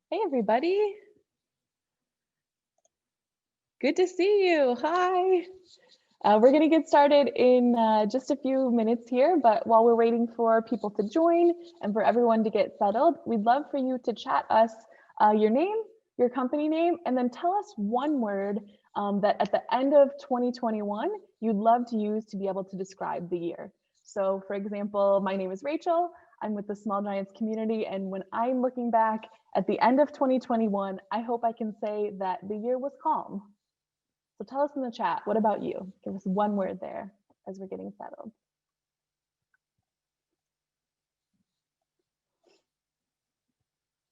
Hey, everybody. Good to see you. Hi. We're going to get started in just a few minutes here, but while we're waiting for people to join and for everyone to get settled, we'd love for you to chat us your name, your company name, and then tell us one word that at the end of 2021, you'd love to use to be able to describe the year. So for example, my name is Rachel. I'm with the Small Giants community. And when I'm looking back at the end of 2021, I hope I can say that the year was calm. So tell us in the chat, what about you? Give us one word there as we're getting settled.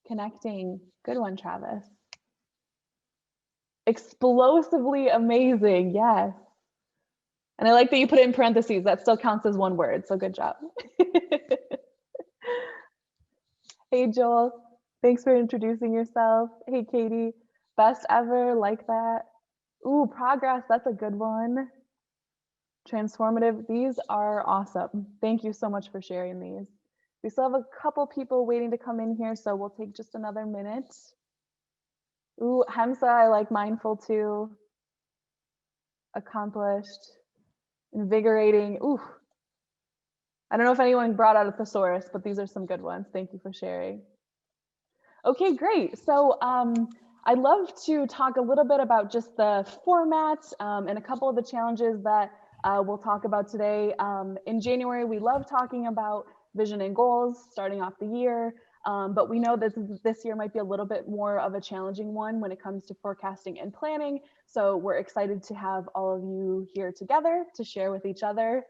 Connecting, good one, Travis. Explosively amazing, yes. And I like that you put it in parentheses, that still counts as one word, so good job. Hey, Joel, thanks for introducing yourself. Hey, Katie, best ever, like that. Ooh, progress, that's a good one. Transformative, these are awesome. Thank you so much for sharing these. We still have a couple people waiting to come in here, so we'll take just another minute. Ooh, Hemsa, I like mindful too. Accomplished, invigorating. Ooh, I don't know if anyone brought out a thesaurus, but these are some good ones. Thank you for sharing. Okay, great. So I'd love to talk a little bit about just the format and a couple of the challenges that we'll talk about today. In January, we love talking about vision and goals, starting off the year, but we know that this year might be a little bit more of a challenging one when it comes to forecasting and planning. So we're excited to have all of you here together to share with each other.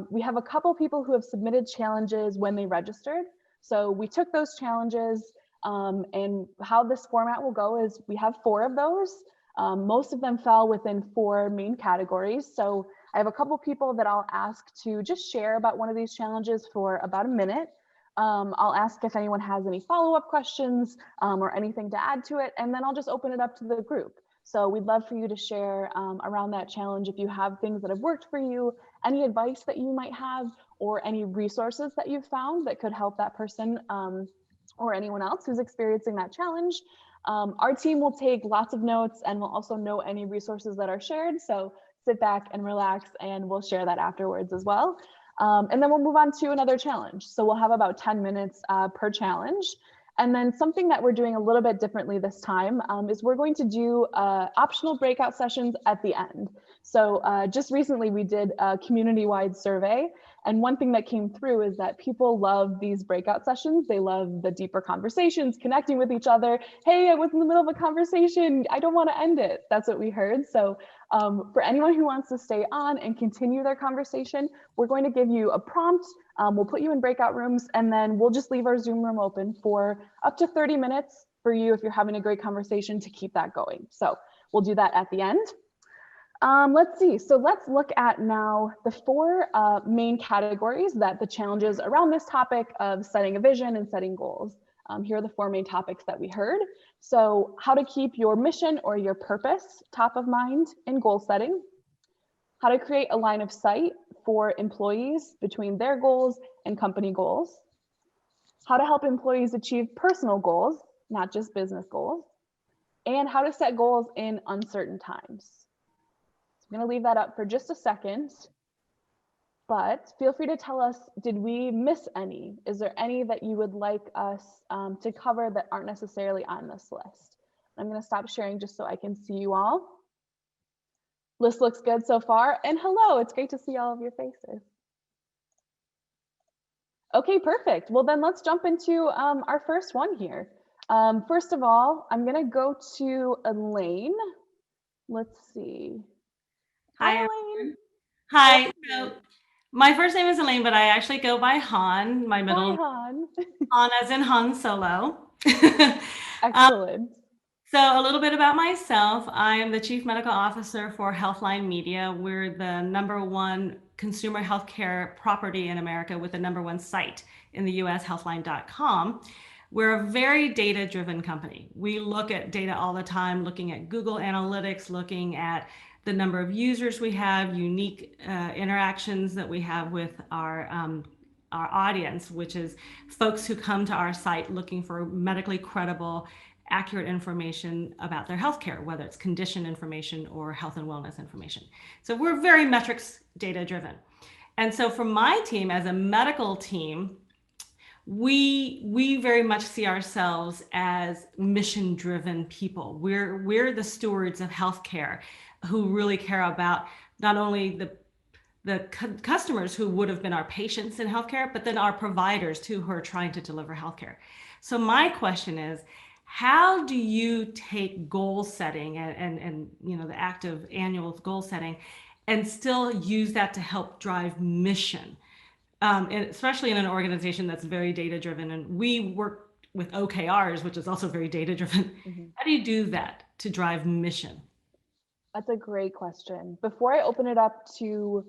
We have a couple people who have submitted challenges when they registered. So we took those challenges and how this format will go is we have 4 of those. Most of them fell within 4 main categories. So I have a couple people that I'll ask to just share about one of these challenges for about a minute. I'll ask if anyone has any follow-up questions or anything to add to it, and then I'll just open it up to the group. So we'd love for you to share around that challenge if you have things that have worked for you, any advice that you might have, or any resources that you've found that could help that person or anyone else who's experiencing that challenge. Our team will take lots of notes and we'll also note any resources that are shared. So sit back and relax and we'll share that afterwards as well. And then we'll move on to another challenge. So we'll have about 10 minutes per challenge. And then something that we're doing a little bit differently this time is we're going to do optional breakout sessions at the end. So just recently we did a community-wide survey. And one thing that came through is that people love these breakout sessions. They love the deeper conversations, connecting with each other. Hey, I was in the middle of a conversation. I don't want to end it. That's what we heard. So for anyone who wants to stay on and continue their conversation, we're going to give you a prompt. We'll put you in breakout rooms and then we'll just leave our Zoom room open for up to 30 minutes for you if you're having a great conversation to keep that going. So we'll do that at the end. Let's see, so let's look at now the 4 main categories that the challenges around this topic of setting a vision and setting goals. Here are the 4 main topics that we heard. So how to keep your mission or your purpose top of mind in goal setting, how to create a line of sight for employees between their goals and company goals, how to help employees achieve personal goals, not just business goals, and how to set goals in uncertain times. I'm going to leave that up for just a second, but feel free to tell us, did we miss any? Is there any that you would like us to cover that aren't necessarily on this list? I'm going to stop sharing just so I can see you all. List looks good so far. And hello, it's great to see all of your faces. Okay, perfect. Well, then let's jump into our first one here. First of all, I'm going to go to Elaine. Let's see. Hi, Elaine. Hi. So my first name is Elaine, but I actually go by Han. My middle Hi, Han. Han as in Han Solo. Excellent. So a little bit about myself. I am the Chief Medical Officer for Healthline Media. We're the #1 consumer healthcare property in America with the #1 site in the US, healthline.com. We're a very data-driven company. We look at data all the time, looking at Google Analytics, looking at the number of users we have, unique interactions that we have with our our audience, which is folks who come to our site looking for medically credible, accurate information about their healthcare, whether it's condition information or health and wellness information. So we're very metrics data driven. And so for my team as a medical team, we very much see ourselves as mission driven people. We're the stewards of healthcare who really care about not only the customers who would have been our patients in healthcare, but then our providers too who are trying to deliver healthcare. So my question is, how do you take goal setting and the act of annual goal setting and still use that to help drive mission? And especially in an organization that's very data driven, and we work with OKRs, which is also very data driven. How do you do that to drive mission? That's a great question. Before I open it up to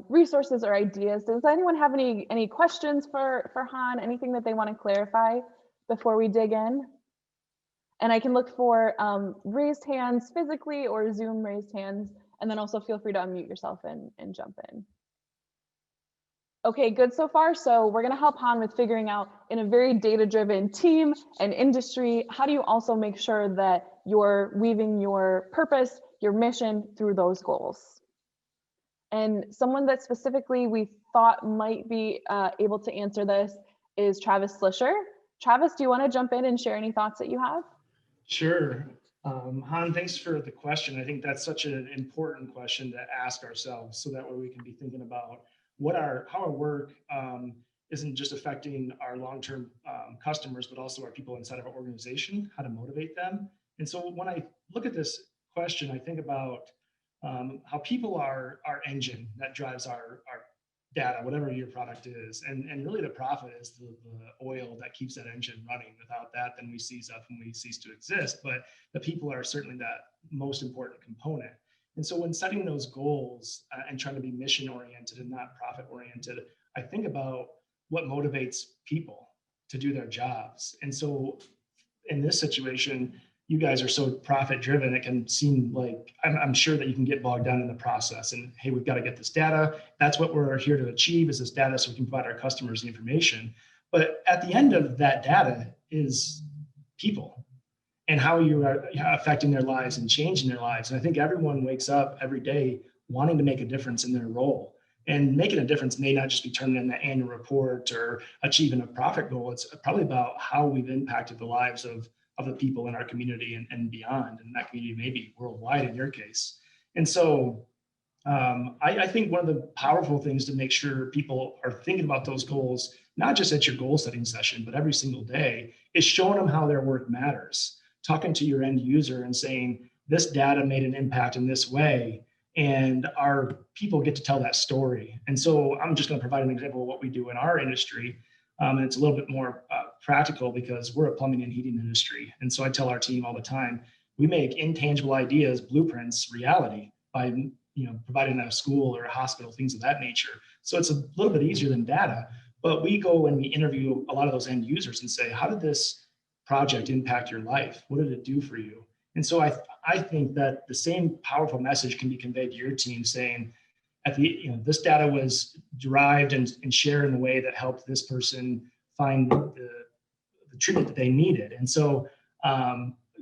resources or ideas, does anyone have any questions for Han? Anything that they want to clarify before we dig in? And I can look for raised hands physically or Zoom raised hands, and then also feel free to unmute yourself and jump in. Okay, good so far. So we're going to help Han with figuring out, in a very data-driven team and industry, how do you also make sure that you're weaving your purpose, your mission through those goals? And someone that specifically we thought might be able to answer this is Travis Slisher. Travis, do you want to jump in and share any thoughts that you have? Sure. Han, thanks for the question. I think that's such an important question to ask ourselves, so that way we can be thinking about how our work isn't just affecting our long-term customers, but also our people inside of our organization, how to motivate them. And so when I look at this question, I think about how people are our engine that drives our data, whatever your product is. And really the profit is the oil that keeps that engine running. Without that, then we seize up and we cease to exist. But the people are certainly that most important component. And so when setting those goals and trying to be mission oriented and not profit oriented, I think about what motivates people to do their jobs. And so in this situation, you guys are so profit driven, it can seem like I'm sure that you can get bogged down in the process and, hey, we've got to get this data. That's what we're here to achieve, is this data, so we can provide our customers the information. But at the end of that data is people and how you are affecting their lives and changing their lives. And I think everyone wakes up every day wanting to make a difference in their role. And making a difference may not just be turning in the annual report or achieving a profit goal. It's probably about how we've impacted the lives of the people in our community and beyond. And that community may be worldwide in your case. And so I think one of the powerful things to make sure people are thinking about those goals, not just at your goal setting session, but every single day, is showing them how their work matters. Talking to your end user and saying, this data made an impact in this way, and our people get to tell that story. And so I'm just going to provide an example of what we do in our industry. And it's a little bit more practical because we're a plumbing and heating industry. And so I tell our team all the time, we make intangible ideas, blueprints, reality by providing a school or a hospital, things of that nature. So it's a little bit easier than data, but we go and we interview a lot of those end users and say, how did this project impact your life? What did it do for you? And so I think that the same powerful message can be conveyed to your team, saying, this data was derived and shared in a way that helped this person find the treatment that they needed. And so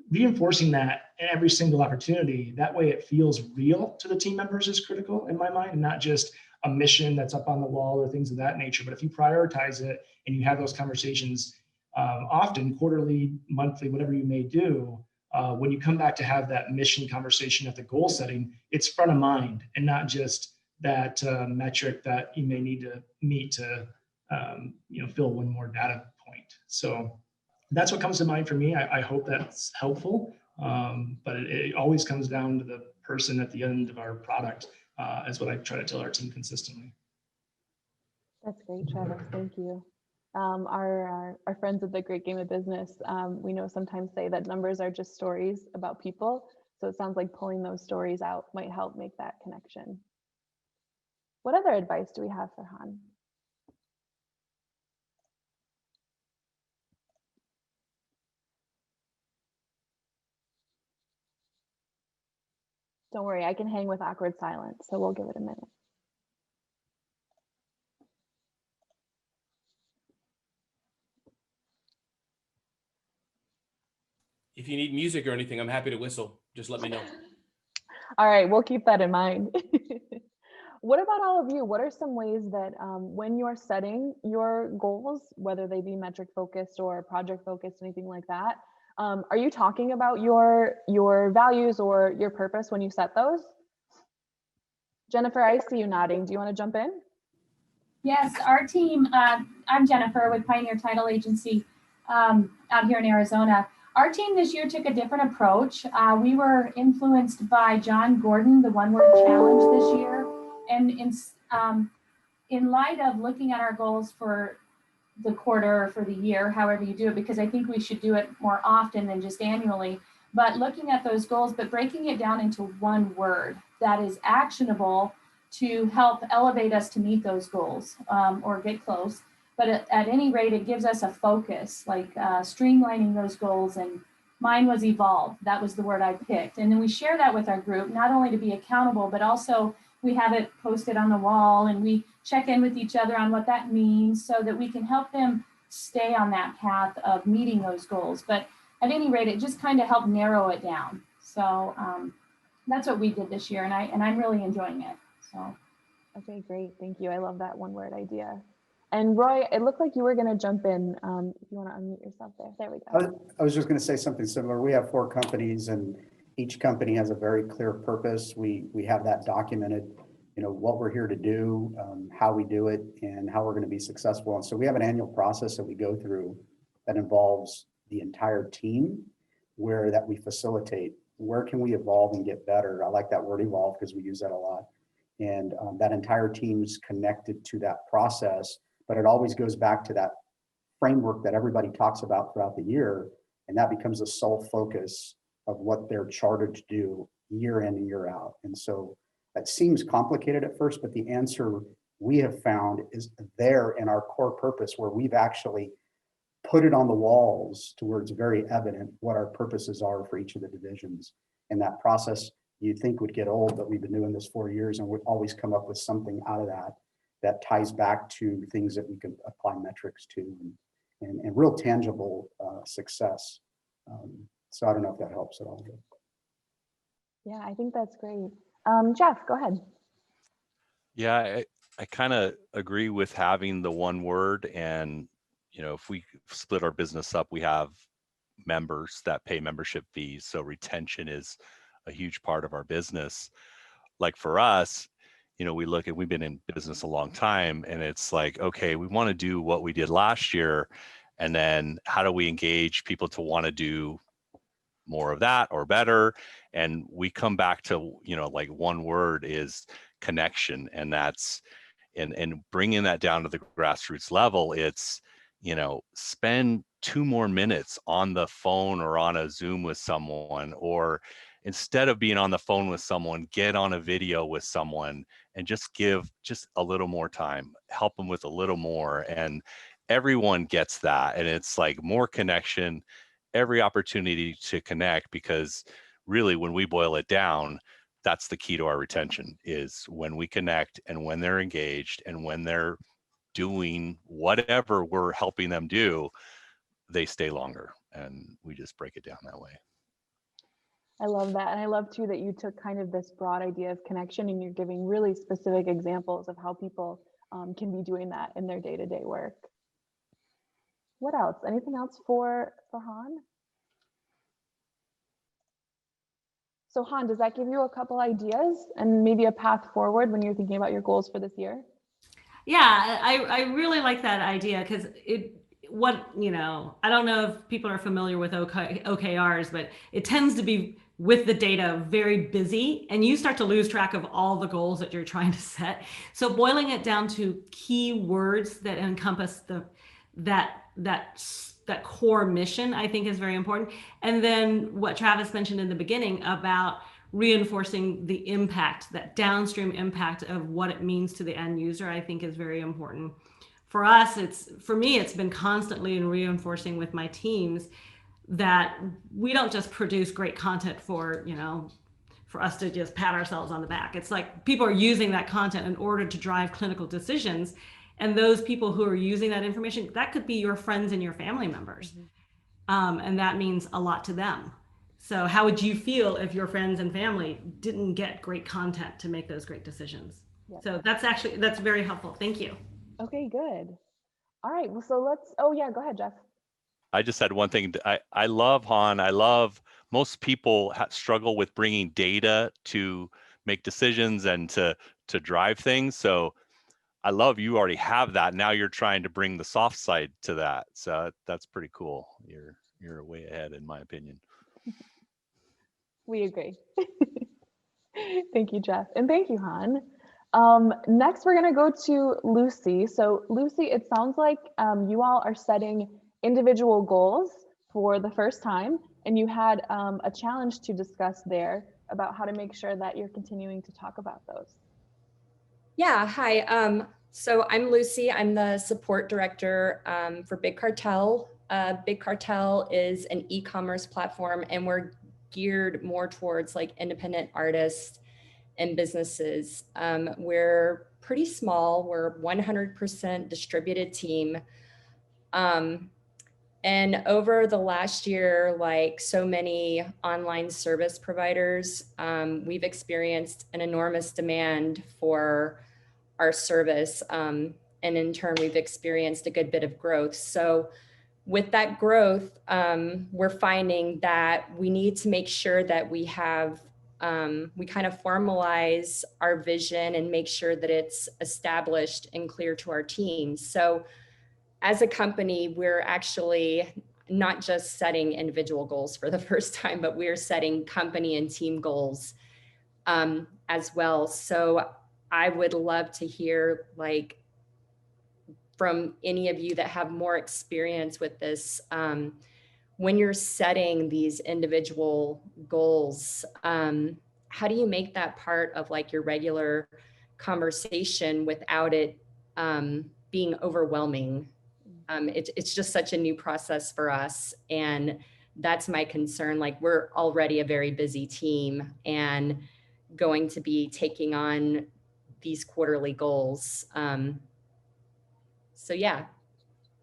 reinforcing that in every single opportunity, that way it feels real to the team members, is critical in my mind, and not just a mission that's up on the wall or things of that nature. But if you prioritize it and you have those conversations often, quarterly, monthly, whatever you may do, when you come back to have that mission conversation at the goal setting, it's front of mind and not just that metric that you may need to meet to fill one more data point. So that's what comes to mind for me. I hope that's helpful, but it always comes down to the person at the end of our product, is what I try to tell our team consistently. That's great, Travis. Thank you. Our friends at the Great Game of Business, we know sometimes say that numbers are just stories about people. So it sounds like pulling those stories out might help make that connection. What other advice do we have for Han? Don't worry, I can hang with awkward silence, so we'll give it a minute. if you need music or anything, I'm happy to whistle. Just let me know. All right, we'll keep that in mind. What about all of you? What are some ways that when you're setting your goals, whether they be metric focused or project focused, anything like that, are you talking about your values or your purpose when you set those? Jennifer, I see you nodding. Do you want to jump in? Yes, our team, I'm Jennifer with Pioneer Title Agency out here in Arizona. Our team this year took a different approach. We were influenced by John Gordon, the One Word Challenge this year. And in light of looking at our goals for the quarter or for the year, however you do it, because I think we should do it more often than just annually, but looking at those goals, but breaking it down into one word that is actionable to help elevate us to meet those goals or get close. But at any rate, it gives us a focus, like streamlining those goals. And mine was evolve. That was the word I picked. And then we share that with our group, not only to be accountable, but also we have it posted on the wall and we check in with each other on what that means so that we can help them stay on that path of meeting those goals. But at any rate, it just kind of helped narrow it down. So that's what we did this year, and I'm really enjoying it. So. Okay, great. Thank you. I love that one word idea. And Roy, it looked like you were going to jump in. If you want to unmute yourself there. There we go. I was just going to say something similar. We have 4 companies and each company has a very clear purpose. We have that documented, you know, what we're here to do, how we do it, and how we're going to be successful. And so we have an annual process that we go through that involves the entire team that we facilitate. Where can we evolve and get better? I like that word evolve because we use that a lot. And that entire team's connected to that process, but it always goes back to that framework that everybody talks about throughout the year. And that becomes the sole focus of what they're chartered to do year in and year out. And so that seems complicated at first, but the answer we have found is there in our core purpose, where we've actually put it on the walls to where it's very evident what our purposes are for each of the divisions. And that process you'd think would get old, but we've been doing this 4 years and we've always come up with something out of that ties back to things that we can apply metrics to and real tangible success. So I don't know if that helps at all. Yeah, I think that's great. Jeff, go ahead. Yeah, I kind of agree with having the one word. And, you know, if we split our business up, we have members that pay membership fees. So retention is a huge part of our business. Like for us, you know, we've been in business a long time, and it's like, okay, we want to do what we did last year. And then how do we engage people to want to do more of that or better? And we come back to, you know, like one word is connection. And that's, and bringing that down to the grassroots level, it's, you know, spend 2 more minutes on the phone or on a Zoom with someone, or instead of being on the phone with someone, get on a video with someone and just give just a little more time, help them with a little more. And everyone gets that. And it's like more connection, every opportunity to connect, because really when we boil it down, that's the key to our retention, is when we connect and when they're engaged and when they're doing whatever we're helping them do, they stay longer. And we just break it down that way. I love that. And I love too that you took kind of this broad idea of connection and you're giving really specific examples of how people can be doing that in their day-to-day work. What else? Anything else for Han? So Han, does that give you a couple ideas and maybe a path forward when you're thinking about your goals for this year? Yeah, I really like that idea, because you know, I don't know if people are familiar with OKRs, but it tends to be with the data very busy, and you start to lose track of all the goals that you're trying to set. So boiling it down to key words that encompass that core mission, I think is very important. And then what Travis mentioned in the beginning about reinforcing the impact, that downstream impact of what it means to the end user, I think is very important. For us, for me, it's been constantly in reinforcing with my teams that we don't just produce great content for us to just pat ourselves on the back. It's like people are using that content in order to drive clinical decisions. And those people who are using that information, that could be your friends and your family members. and that means a lot to them. So how would you feel if your friends and family didn't get great content to make those great decisions? Yep. So that's very helpful. Thank you. Okay, good. All right, well, so oh yeah, go ahead, Jeff. I just had one thing. I love Han. I love most people struggle with bringing data to make decisions and to drive things. So I love you already have that. Now you're trying to bring the soft side to that. So that's pretty cool. You're way ahead in my opinion. We agree. Thank you, Jeff. And thank you, Han. Next, we're going to go to Lucy. So Lucy, it sounds like you all are setting individual goals for the first time, and you had a challenge to discuss there about how to make sure that you're continuing to talk about those. Yeah, hi. So I'm Lucy. I'm the support director for Big Cartel. Big Cartel is an e-commerce platform, and we're geared more towards like independent artists and businesses. We're pretty small. We're 100% distributed team. And over the last year, like so many online service providers, we've experienced an enormous demand for our service. And in turn, we've experienced a good bit of growth. So with that growth, we're finding that we need to make sure that we have, we kind of formalize our vision and make sure that it's established and clear to our teams. So as a company, we're actually not just setting individual goals for the first time, but we're setting company and team goals as well. So I would love to hear like from any of you that have more experience with this, when you're setting these individual goals, how do you make that part of like your regular conversation without it being overwhelming? It's just such a new process for us. And that's my concern. Like we're already a very busy team and going to be taking on these quarterly goals. So yeah,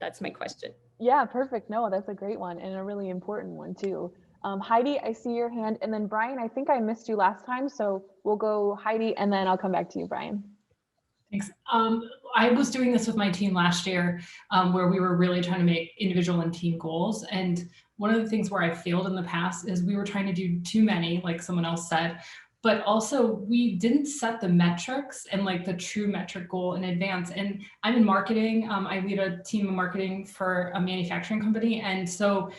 that's my question. Yeah, perfect. No, that's a great one and a really important one too. Heidi, I see your hand. And then Brian, I think I missed you last time. So we'll go Heidi and then I'll come back to you, Brian. Thanks. I was doing this with my team last year where we were really trying to make individual and team goals. And one of the things where I failed in the past is we were trying to do too many, like someone else said, but also we didn't set the metrics and like the true metric goal in advance. And I'm in marketing. I lead a team of marketing for a manufacturing company. And so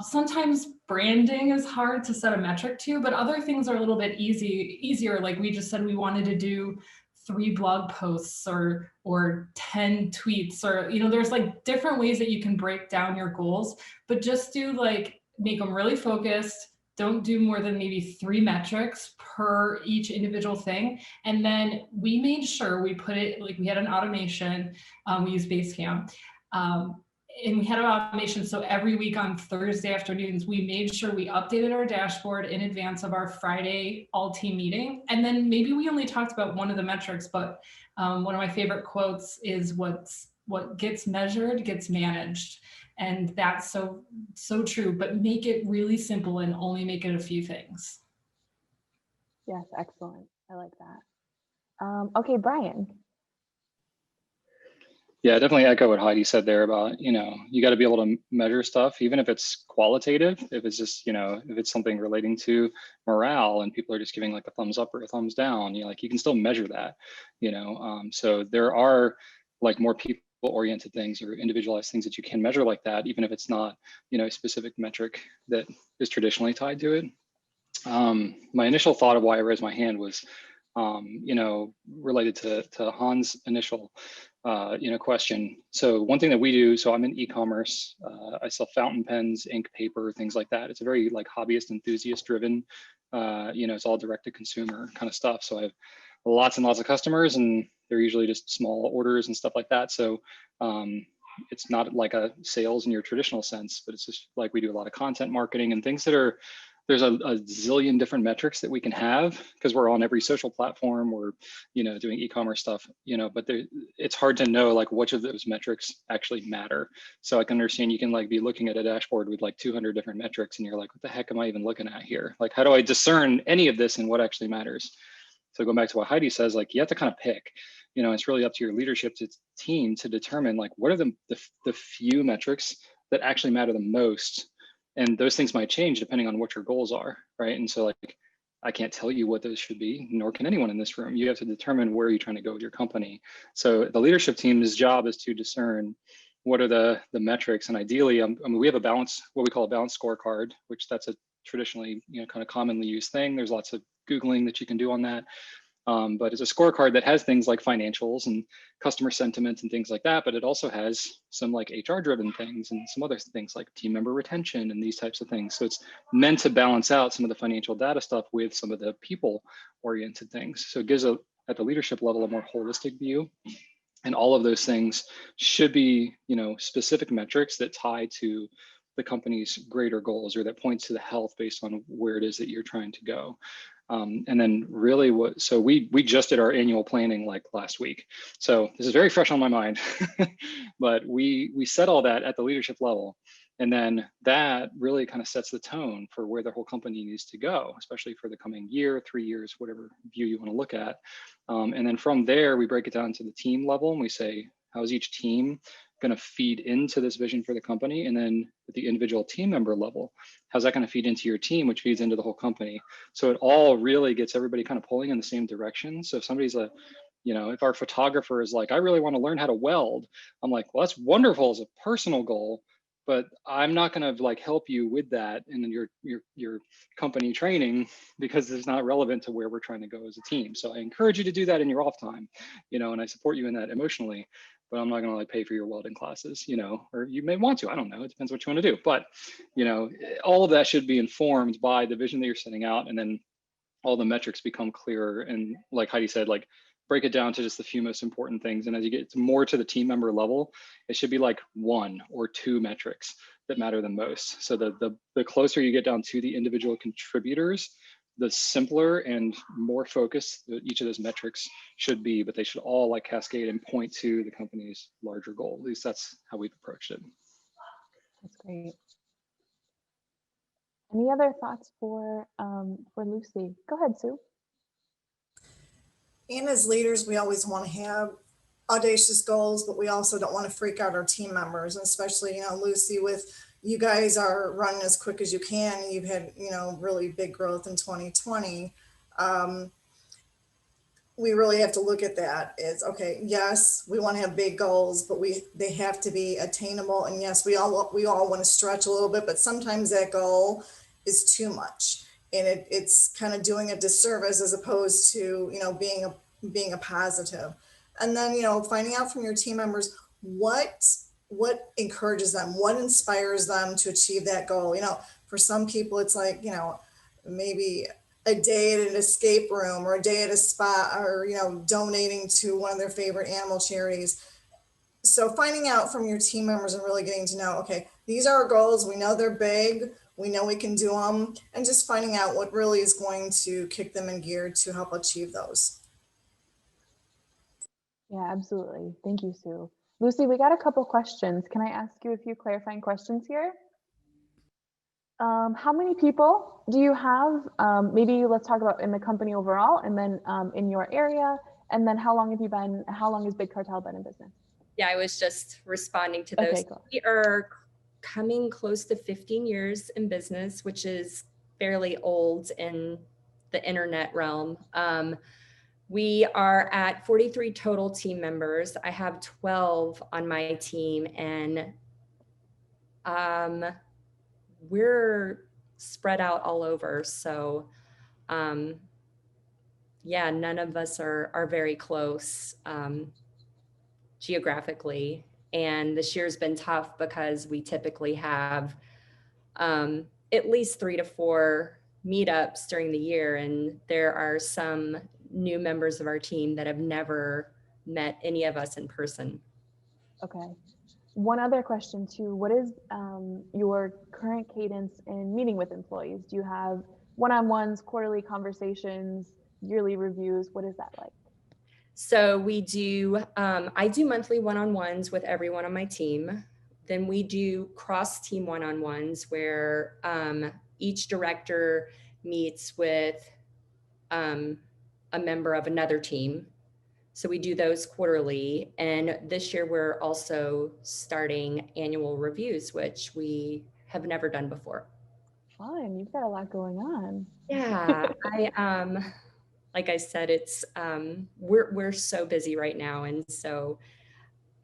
sometimes branding is hard to set a metric to, but other things are a little bit easier. Like we just said, we wanted to do 3 blog posts or 10 tweets, or, you know, there's like different ways that you can break down your goals, but just do like, make them really focused. Don't do more than maybe 3 metrics per each individual thing. And then we made sure we put it, like we had an automation, we use Basecamp. And we had an automation. So every week on Thursday afternoons, we made sure we updated our dashboard in advance of our Friday all team meeting. And then maybe we only talked about one of the metrics, but one of my favorite quotes is what gets measured gets managed. And that's so true, but make it really simple and only make it a few things. Yes, excellent. I like that. Okay, Brian. Yeah, definitely echo what Heidi said there about, you know, you got to be able to measure stuff, even if it's qualitative, if it's just, you know, if it's something relating to morale and people are just giving like a thumbs up or a thumbs down, you know, like you can still measure that, you know. So there are like more people oriented things or individualized things that you can measure like that, even if it's not, you know, a specific metric that is traditionally tied to it. My initial thought of why I raised my hand was, you know, related to Hans' initial, you know, question. So one thing that we do, so I'm in e-commerce, I sell fountain pens, ink, paper, things like that. It's a very like hobbyist, enthusiast driven, you know, it's all direct to consumer kind of stuff. So I have lots and lots of customers and they're usually just small orders and stuff like that. So it's not like a sales in your traditional sense, but it's just like we do a lot of content marketing and things that are there's a zillion different metrics that we can have because we're on every social platform. We're, doing e-commerce stuff, but it's hard to know like which of those metrics actually matter. So I can understand you can like be looking at a dashboard with like 200 different metrics and you're like, what the heck am I even looking at here? Like, how do I discern any of this and what actually matters? So going back to what Heidi says, like you have to kind of pick, it's really up to your leadership team to determine like what are the few metrics that actually matter the most. And those things might change depending on what your goals are, right? And so like, I can't tell you what those should be, nor can anyone in this room. You have to determine where you're trying to go with your company. So the leadership team's job is to discern what are the metrics. And ideally, we have what we call a balanced scorecard, which that's a traditionally, kind of commonly used thing. There's lots of Googling that you can do on that. But it's a scorecard that has things like financials and customer sentiment and things like that, but it also has some like HR driven things and some other things like team member retention and these types of things. So it's meant to balance out some of the financial data stuff with some of the people oriented things. So it gives at the leadership level, a more holistic view. And all of those things should be, specific metrics that tie to the company's greater goals or that points to the health based on where it is that you're trying to go. And then really so we just did our annual planning like last week. So this is very fresh on my mind, but we set all that at the leadership level. And then that really kind of sets the tone for where the whole company needs to go, especially for the coming year, 3 years, whatever view you want to look at. And then from there, we break it down to the team level and we say, how's each team going to feed into this vision for the company? And then at the individual team member level, how's that going to feed into your team, which feeds into the whole company? So it all really gets everybody kind of pulling in the same direction. So if somebody's if our photographer is like, I really want to learn how to weld, I'm like, well, that's wonderful as a personal goal, but I'm not going to like help you with that in your company training because it's not relevant to where we're trying to go as a team. So I encourage you to do that in your off time, and I support you in that emotionally, but I'm not going to like pay for your welding classes, or you may want to, I don't know. It depends what you want to do, but all of that should be informed by the vision that you're setting out. And then all the metrics become clearer. And like Heidi said, like break it down to just the few most important things. And as you get more to the team member level, it should be like 1 or 2 metrics that matter the most. So the closer you get down to the individual contributors, the simpler and more focused each of those metrics should be, but they should all like cascade and point to the company's larger goal. At least that's how we've approached it. That's great. Any other thoughts for Lucy? Go ahead, Sue. And as leaders, we always want to have audacious goals, but we also don't want to freak out our team members, and especially, Lucy, with you guys are running as quick as you can. And you've had, really big growth in 2020. We really have to look at that. It's okay. Yes, we want to have big goals, but they have to be attainable. And yes, we all want to stretch a little bit, but sometimes that goal is too much. And it's kind of doing a disservice as opposed to, being a positive. And then, finding out from your team members what encourages them, what inspires them to achieve that goal. For some people, it's like, maybe a day at an escape room or a day at a spa, or, donating to one of their favorite animal charities. So finding out from your team members and really getting to know, okay, these are our goals. We know they're big. We know we can do them, and just finding out what really is going to kick them in gear to help achieve those. Yeah, absolutely. Thank you, Sue. Lucy, we got a couple questions. Can I ask you a few clarifying questions here? How many people do you have? Maybe let's talk about in the company overall, and then in your area, and then how long has Big Cartel been in business? Yeah, I was just responding to those. Okay, cool. We are coming close to 15 years in business, which is fairly old in the internet realm. We are at 43 total team members. I have 12 on my team, and we're spread out all over. So yeah, none of us are very close geographically. And this year's been tough because we typically have at least 3 to 4 meetups during the year. And there are some new members of our team that have never met any of us in person. Okay. one other question too, what is your current cadence in meeting with employees? Do you have one-on-ones, quarterly conversations, yearly reviews? What is that like? So we do, I do monthly one-on-ones with everyone on my team. Then we do cross-team one-on-ones where each director meets with a member of another team. So we do those quarterly. And this year we're also starting annual reviews, which we have never done before. Fun, you've got a lot going on. Yeah, like I said, it's we're so busy right now, and so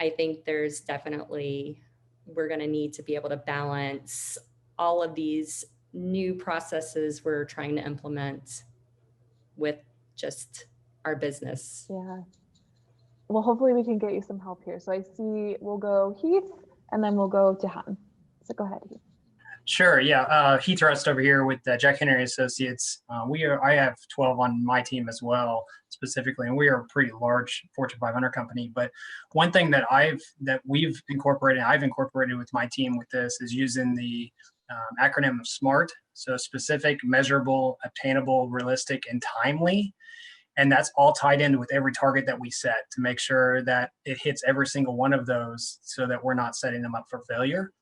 I think there's definitely we're going to need to be able to balance all of these new processes we're trying to implement with just our business. Yeah. Well, hopefully we can get you some help here. So I see we'll go Heath and then we'll go to Han. So go ahead, Heath. Sure. Yeah. Heath Rust over here with Jack Henry Associates. I have 12 on my team as well, specifically, and we are a pretty large Fortune 500 company. But one thing that I've incorporated with my team with this is using the acronym of SMART. So specific, measurable, obtainable, realistic, and timely. And that's all tied in with every target that we set to make sure that it hits every single one of those so that we're not setting them up for failure.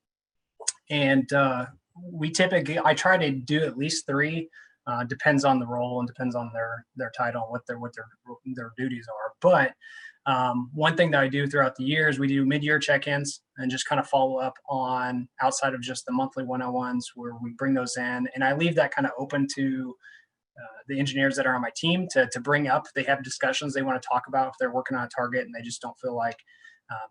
And I try to do at least 3, depends on the role and depends on their title and what their duties are. But one thing that I do throughout the years, we do mid-year check-ins and just kind of follow up on outside of just the monthly one-on-ones where we bring those in. And I leave that kind of open to the engineers that are on my team to bring up. They have discussions they want to talk about if they're working on a target and they just don't feel like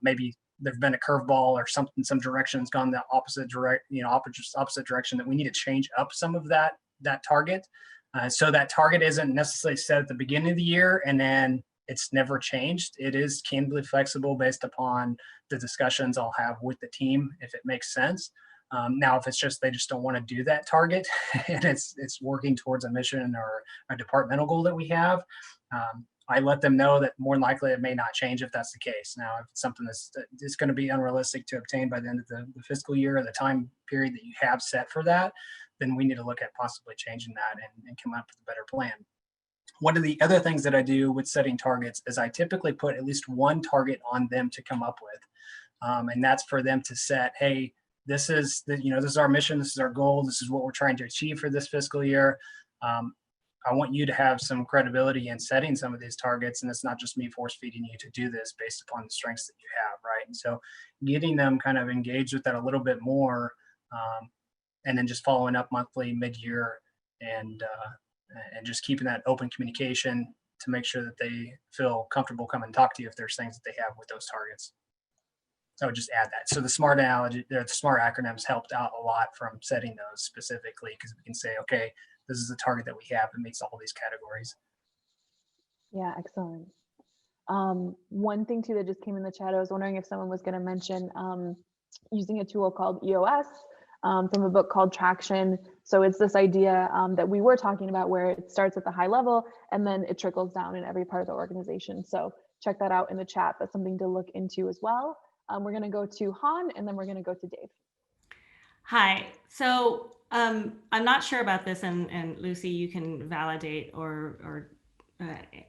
maybe there's been a curveball or something, some direction's gone the opposite direction that we need to change up some of that target. So that target isn't necessarily set at the beginning of the year and then it's never changed. It can be flexible based upon the discussions I'll have with the team if it makes sense. Now, if it's just they just don't want to do that target and it's working towards a mission or a departmental goal that we have, I let them know that more than likely it may not change if that's the case. Now, if it's something that's going to be unrealistic to obtain by the end of the fiscal year or the time period that you have set for that, then we need to look at possibly changing that and come up with a better plan. One of the other things that I do with setting targets is I typically put at least one target on them to come up with. And that's for them to set, hey, this is our mission, this is our goal, this is what we're trying to achieve for this fiscal year. I want you to have some credibility in setting some of these targets, and it's not just me force feeding you to do this based upon the strengths that you have, right? And so getting them kind of engaged with that a little bit more, and then just following up monthly, mid-year, and just keeping that open communication to make sure that they feel comfortable coming and talk to you if there's things that they have with those targets. So I would just add that. So the SMART analogy, the SMART acronyms helped out a lot from setting those specifically because we can say, okay, this is the target that we have that meets all these categories. Yeah, excellent. One thing too that just came in the chat, I was wondering if someone was going to mention using a tool called EOS from a book called Traction. So it's this idea that we were talking about where it starts at the high level and then it trickles down in every part of the organization. So check that out in the chat. That's something to look into as well. We're going to go to Han and then we're going to go to Dave. Hi. So I'm not sure about this, and Lucy, you can validate or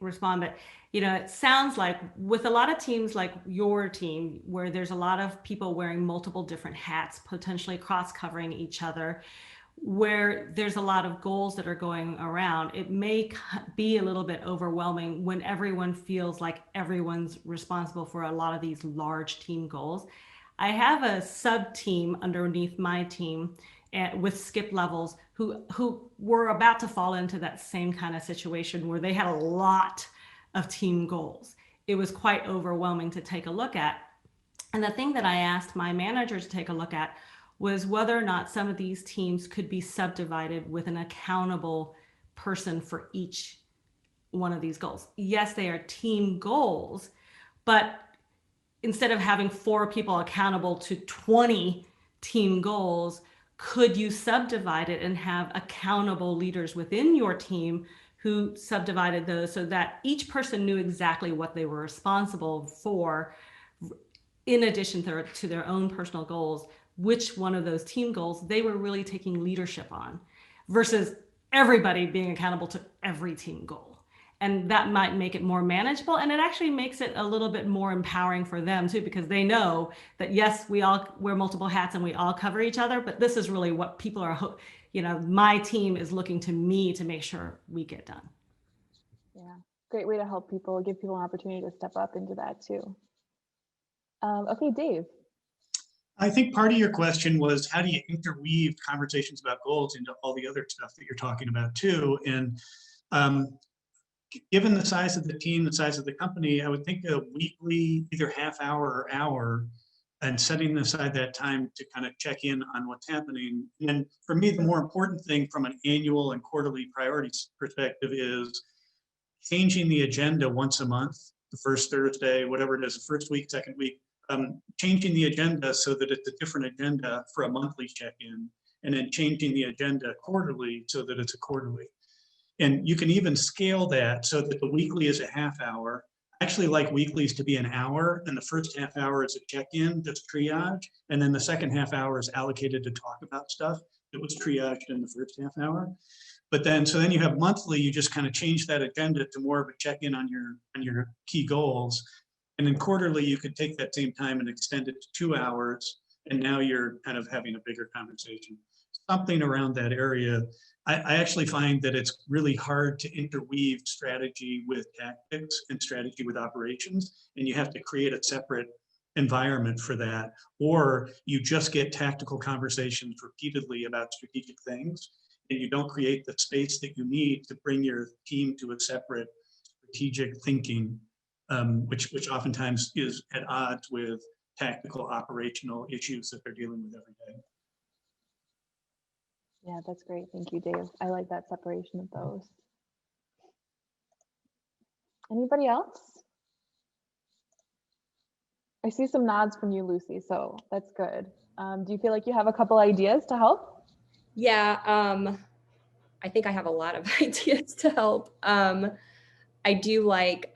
respond, but it sounds like with a lot of teams like your team, where there's a lot of people wearing multiple different hats, potentially cross-covering each other, where there's a lot of goals that are going around, it may be a little bit overwhelming when everyone feels like everyone's responsible for a lot of these large team goals. I have a sub team underneath my team with skip levels who were about to fall into that same kind of situation where they had a lot of team goals. It was quite overwhelming to take a look at. And the thing that I asked my manager to take a look at was whether or not some of these teams could be subdivided with an accountable person for each one of these goals. Yes, they are team goals, but instead of having 4 people accountable to 20 team goals, could you subdivide it and have accountable leaders within your team who subdivided those so that each person knew exactly what they were responsible for in addition to their own personal goals, which one of those team goals they were really taking leadership on versus everybody being accountable to every team goal. And that might make it more manageable, and it actually makes it a little bit more empowering for them too, because they know that yes, we all wear multiple hats and we all cover each other, but this is really what people are, my team is looking to me to make sure we get done. Yeah, great way to help people, give people an opportunity to step up into that too. Okay, Dave. I think part of your question was, how do you interweave conversations about goals into all the other stuff that you're talking about too? And given the size of the team, the size of the company, I would think a weekly, either half hour or hour, and setting aside that time to kind of check in on what's happening. And for me, the more important thing from an annual and quarterly priorities perspective is changing the agenda once a month, the first Thursday, whatever it is, the first week, second week, changing the agenda so that it's a different agenda for a monthly check-in, and then changing the agenda quarterly so that it's a quarterly. And you can even scale that so that the weekly is a half hour. I actually like weeklies to be an hour, and the first half hour is a check-in, that's triage, and then the second half hour is allocated to talk about stuff that was triaged in the first half hour. But then, so then you have monthly, you just kind of change that agenda to more of a check-in on your key goals. And then quarterly, you could take that same time and extend it to 2 hours, and now you're kind of having a bigger conversation. Something around that area. I actually find that it's really hard to interweave strategy with tactics and strategy with operations, and you have to create a separate environment for that, or you just get tactical conversations repeatedly about strategic things, and you don't create the space that you need to bring your team to a separate strategic thinking, which oftentimes is at odds with tactical operational issues that they're dealing with every day. Yeah, that's great. Thank you, Dave. I like that separation of those. Anybody else? I see some nods from you, Lucy, so that's good. Do you feel like you have a couple ideas to help? Yeah, I think I have a lot of ideas to help. I do like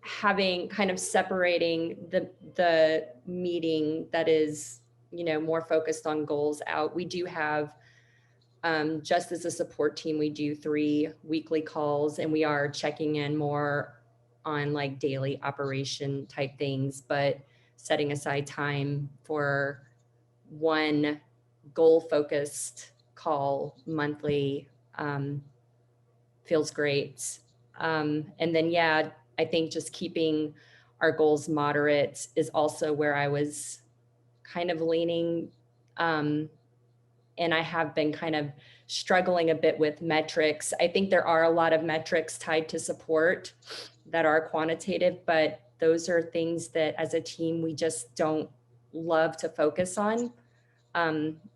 having kind of separating the meeting that is, more focused on goals out. We do have, just as a support team, we do 3 weekly calls, and we are checking in more on like daily operation type things, but setting aside time for one goal focused call monthly feels great. And then, yeah, I think just keeping our goals moderate is also where I was kind of leaning. And I have been kind of struggling a bit with metrics. I think there are a lot of metrics tied to support that are quantitative, but those are things that as a team, we just don't love to focus on,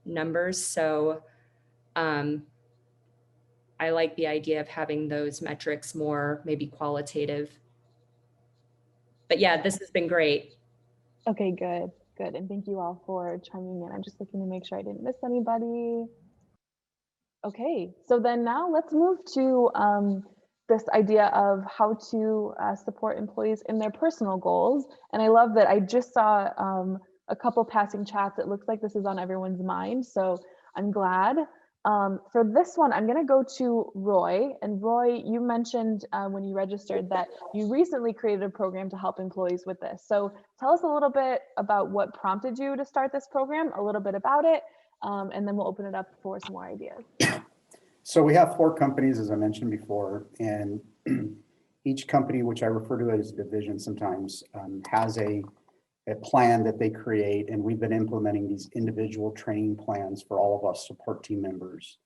numbers. So I like the idea of having those metrics more maybe qualitative. But yeah, this has been great. Okay, good. Good. And thank you all for chiming in. I'm just looking to make sure I didn't miss anybody. Okay, so then now let's move to this idea of how to support employees in their personal goals. And I love that I just saw a couple passing chats. It looks like this is on everyone's mind. So I'm glad. For this one, I'm going to go to Roy. And Roy, you mentioned when you registered that you recently created a program to help employees with this. So tell us a little bit about what prompted you to start this program, a little bit about it, and then we'll open it up for some more ideas. So we have 4 companies, as I mentioned before, and each company, which I refer to as a division sometimes, has a plan that they create, and we've been implementing these individual training plans for all of us support team members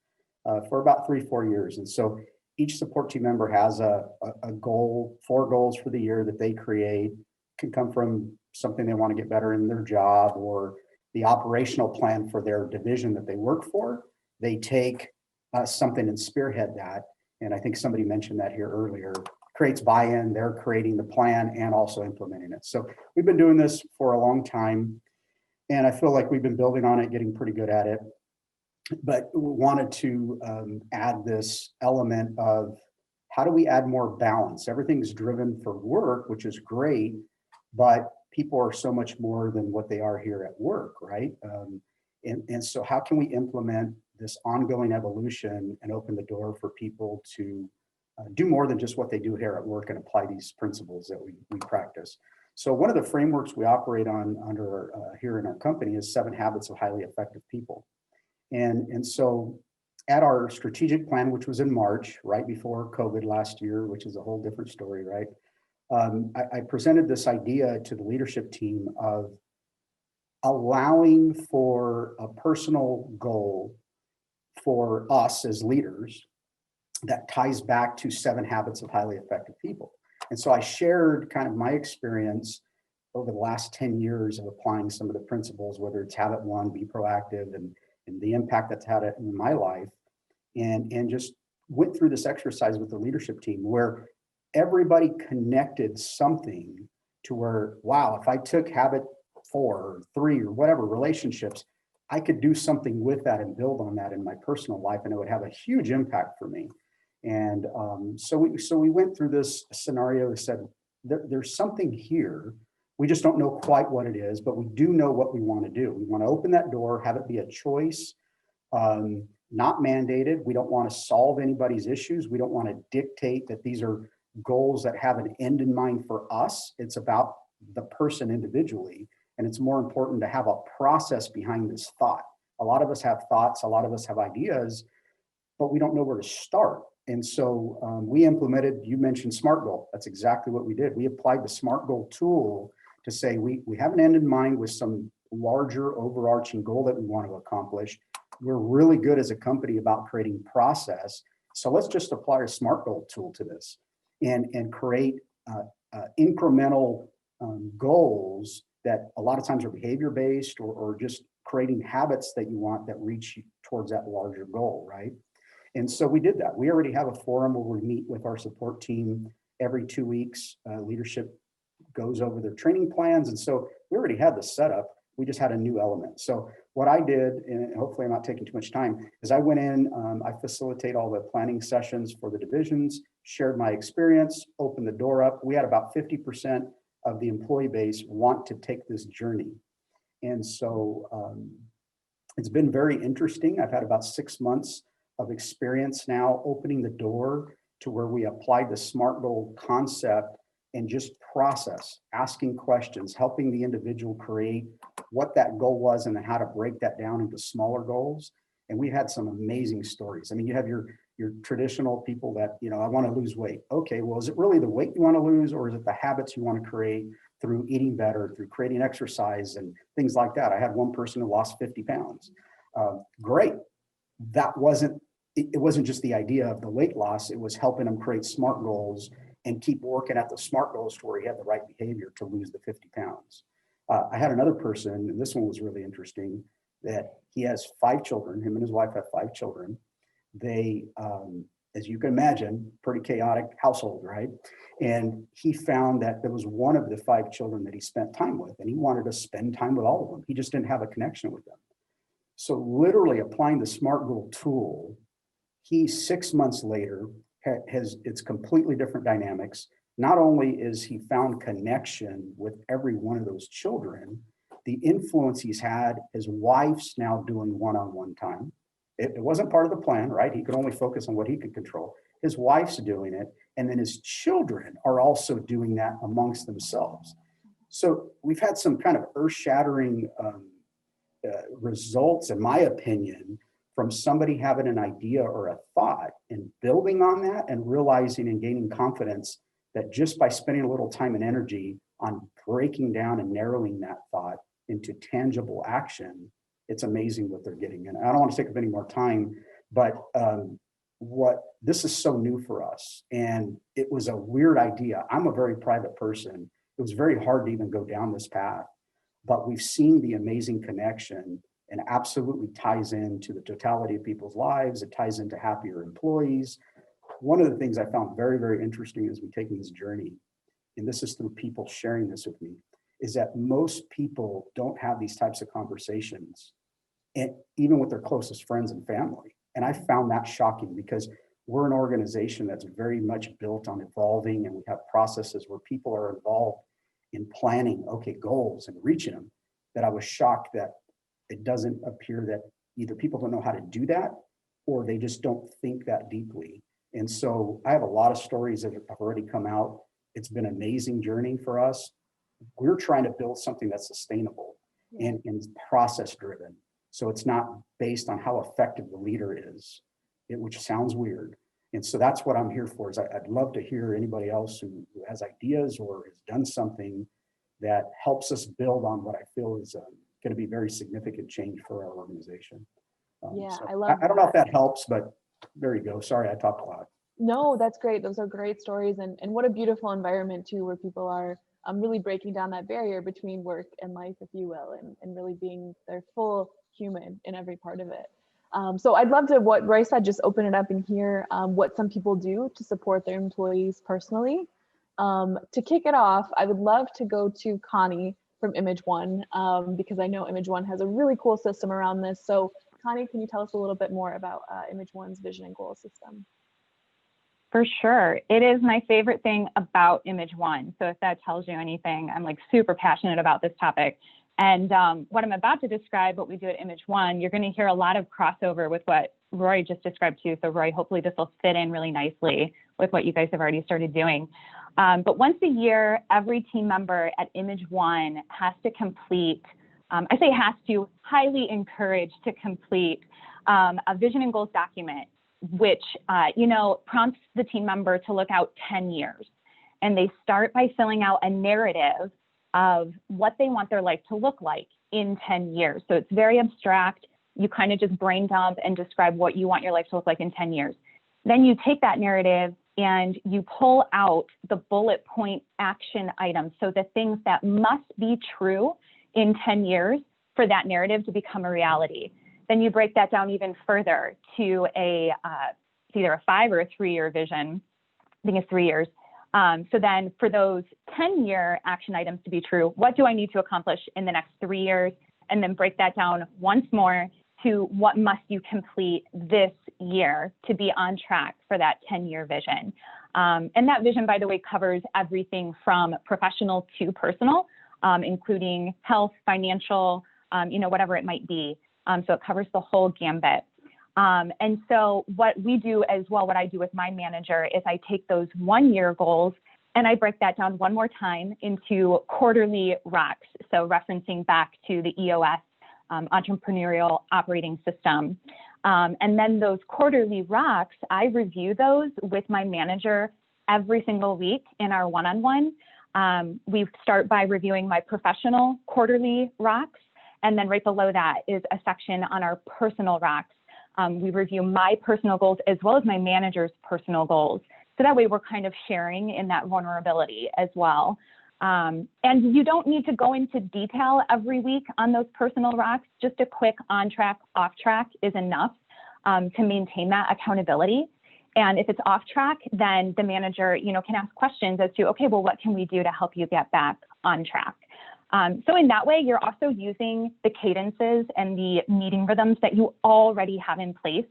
for about 3-4 years. And so each support team member has a goal, 4 goals for the year that they create. It can come from something they want to get better in their job, or the operational plan for their division that they work for. They take something and spearhead that. And I think somebody mentioned that here earlier. Creates buy-in, they're creating the plan and also implementing it. So we've been doing this for a long time, and I feel like we've been building on it, getting pretty good at it. But we wanted to add this element of how do we add more balance? Everything's driven for work, which is great, but people are so much more than what they are here at work, right? And so how can we implement this ongoing evolution and open the door for people to do more than just what they do here at work and apply these principles that we practice? So one of the frameworks we operate on under here in our company is 7 Habits of Highly Effective People. And so at our strategic plan, which was in March, right before COVID last year, which is a whole different story, right? I presented this idea to the leadership team of allowing for a personal goal for us as leaders that ties back to 7 Habits of Highly Effective People. And so I shared kind of my experience over the last 10 years of applying some of the principles, whether it's habit 1, be proactive, and the impact that's had it in my life, and just went through this exercise with the leadership team where everybody connected something to where, wow, if I took habit 4 or 3 or whatever relationships, I could do something with that and build on that in my personal life, and it would have a huge impact for me. And so we went through this scenario and said, there's something here. We just don't know quite what it is, but we do know what we want to do. We want to open that door, have it be a choice, not mandated. We don't want to solve anybody's issues. We don't want to dictate that these are goals that have an end in mind for us. It's about the person individually. And it's more important to have a process behind this thought. A lot of us have thoughts, a lot of us have ideas, but we don't know where to start. And so we implemented, you mentioned SMART goal. That's exactly what we did. We applied the SMART goal tool to say we have an end in mind with some larger overarching goal that we want to accomplish. We're really good as a company about creating process. So let's just apply a SMART goal tool to this and create incremental goals that a lot of times are behavior-based or just creating habits that you want that reach towards that larger goal, right? And so we did that. We already have a forum where we meet with our support team every 2 weeks. Leadership goes over their training plans. And so we already had the setup. We just had a new element. So what I did, and hopefully I'm not taking too much time, is I went in, I facilitate all the planning sessions for the divisions, shared my experience, opened the door up. We had about 50% of the employee base want to take this journey. And so it's been very interesting. I've had about 6 months of experience now opening the door to where we applied the SMART goal concept and just process, asking questions, helping the individual create what that goal was and then how to break that down into smaller goals. And we had some amazing stories. I mean, you have your traditional people that, I want to lose weight. Okay, well, is it really the weight you want to lose, or is it the habits you want to create through eating better, through creating exercise and things like that? I had one person who lost 50 pounds. Great. It wasn't just the idea of the weight loss, it was helping them create SMART goals and keep working at the SMART goals to where he had the right behavior to lose the 50 pounds. I had another person, and this one was really interesting, that he has 5 children. Him and his wife have 5 children. They, as you can imagine, pretty chaotic household, right? And he found that there was one of the 5 children that he spent time with, and he wanted to spend time with all of them. He just didn't have a connection with them. So literally applying the SMART goal tool, he 6 months later it's completely different dynamics. Not only is he found connection with every one of those children, the influence he's had, his wife's now doing one-on-one time. It wasn't part of the plan, right? He could only focus on what he could control. His wife's doing it, and then his children are also doing that amongst themselves. So we've had some kind of earth-shattering results, in my opinion, from somebody having an idea or a thought and building on that and realizing and gaining confidence that just by spending a little time and energy on breaking down and narrowing that thought into tangible action, it's amazing what they're getting. And I don't want to take up any more time, but this is so new for us. And it was a weird idea. I'm a very private person. It was very hard to even go down this path, but we've seen the amazing connection, and absolutely ties into the totality of people's lives. It ties into happier employees. One of the things I found very, very interesting as we've taken this journey, and this is through people sharing this with me, is that most people don't have these types of conversations, and even with their closest friends and family. And I found that shocking because we're an organization that's very much built on evolving, and we have processes where people are involved in planning, okay, goals and reaching them, that I was shocked that it doesn't appear that either people don't know how to do that or they just don't think that deeply. And so I have a lot of stories that have already come out. It's been an amazing journey for us. We're trying to build something that's sustainable and process driven. So it's not based on how effective the leader is, which sounds weird. And so that's what I'm here for. Is I'd love to hear anybody else who has ideas or has done something that helps us build on what I feel is going to be very significant change for our organization. I love I don't know if that helps, but there you go. Sorry, I talked a lot. No, that's great. Those are great stories. And what a beautiful environment too, where people are really breaking down that barrier between work and life, if you will, and really being their full human in every part of it. So I'd love to, what Roy said, just open it up and hear what some people do to support their employees personally. To kick it off, I would love to go to Connie from Image One, because I know Image One has a really cool system around this. So Connie, can you tell us a little bit more about Image One's vision and goal system? For sure. It is my favorite thing about Image One. So if that tells you anything, I'm like super passionate about this topic. And what I'm about to describe, what we do at Image One, you're going to hear a lot of crossover with what Roy just described too. So Roy, hopefully this will fit in really nicely with what you guys have already started doing. But once a year, every team member at Image One has to complete, I say has to, highly encouraged to complete a vision and goals document, which, prompts the team member to look out 10 years. And they start by filling out a narrative of what they want their life to look like in 10 years. So it's very abstract. You kind of just brain dump and describe what you want your life to look like in 10 years. Then you take that narrative and you pull out the bullet point action items. So the things that must be true in 10 years for that narrative to become a reality. Then you break that down even further to it's either a 5 or a 3-year vision. I think it's 3 years. So then for those 10-year action items to be true, what do I need to accomplish in the next 3 years? And then break that down once more to what must you complete this year to be on track for that 10-year vision. And that vision, by the way, covers everything from professional to personal, including health, financial, whatever it might be. So it covers the whole gambit. And so what we do as well, what I do with my manager is I take those 1-year goals and I break that down one more time into quarterly rocks. So referencing back to the EOS entrepreneurial operating system. And then those quarterly rocks, I review those with my manager every single week in our one-on-one. We start by reviewing my professional quarterly rocks. And then right below that is a section on our personal rocks. We review my personal goals as well as my manager's personal goals. So that way we're kind of sharing in that vulnerability as well. And you don't need to go into detail every week on those personal rocks. Just a quick on track, off track is enough to maintain that accountability. And if it's off track, then the manager, can ask questions as to, okay, well, what can we do to help you get back on track? So in that way, you're also using the cadences and the meeting rhythms that you already have in place.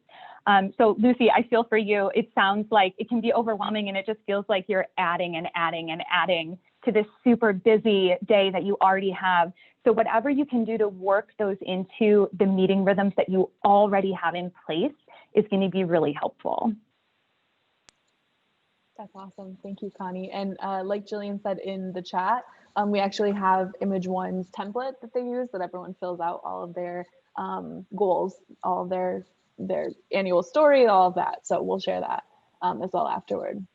So Lucy, I feel for you, it sounds like it can be overwhelming and it just feels like you're adding and adding and adding to this super busy day that you already have. So whatever you can do to work those into the meeting rhythms that you already have in place is going to be really helpful. That's awesome. Thank you, Connie. And like Jillian said in the chat, we actually have Image One's template that they use that everyone fills out all of their goals, all of their annual story, all of that. So we'll share that as well afterward.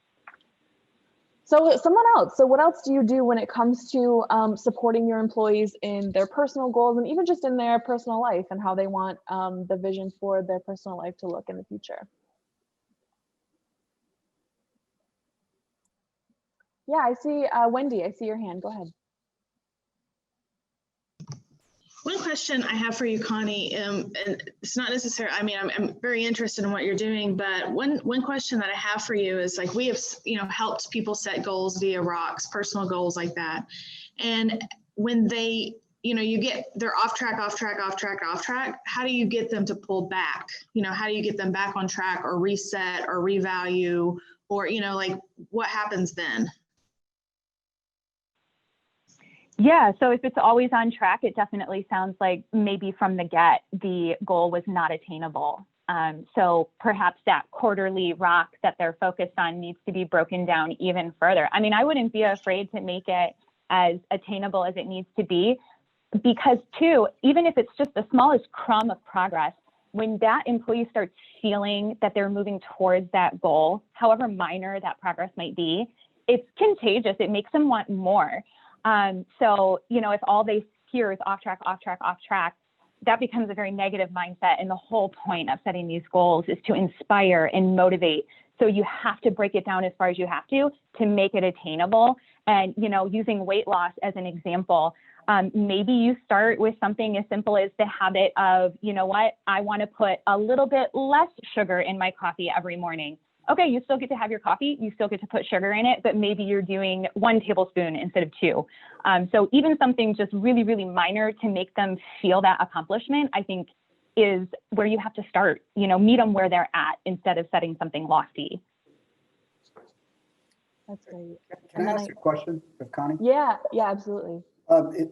So someone else, so what else do you do when it comes to supporting your employees in their personal goals and even just in their personal life and how they want the vision for their personal life to look in the future? Yeah, I see Wendy, I see your hand, go ahead. One question I have for you, Connie, and it's not necessary, I mean, I'm very interested in what you're doing, but one question that I have for you is like, we have, helped people set goals via rocks, personal goals like that. And when they, they're off track, how do you get them to pull back? How do you get them back on track or reset or revalue or, like what happens then? Yeah, so if it's always on track, it definitely sounds like maybe from the get, the goal was not attainable. So perhaps that quarterly rock that they're focused on needs to be broken down even further. I mean, I wouldn't be afraid to make it as attainable as it needs to be, because too, even if it's just the smallest crumb of progress, when that employee starts feeling that they're moving towards that goal, however minor that progress might be, it's contagious. It makes them want more. So, you know, if all they hear is off track, off track, off track, that becomes a very negative mindset. And the whole point of setting these goals is to inspire and motivate. So you have to break it down as far as you have to make it attainable. And, you know, using weight loss as an example, maybe you start with something as simple as the habit of, you know what, I want to put a little bit less sugar in my coffee every morning. Okay, you still get to have your coffee, you still get to put sugar in it, but maybe you're doing 1 tablespoon instead of 2. So even something just really, really minor to make them feel that accomplishment, I think is where you have to start, you know, meet them where they're at instead of setting something lofty. That's great. Can I ask a question of Connie? Yeah, absolutely.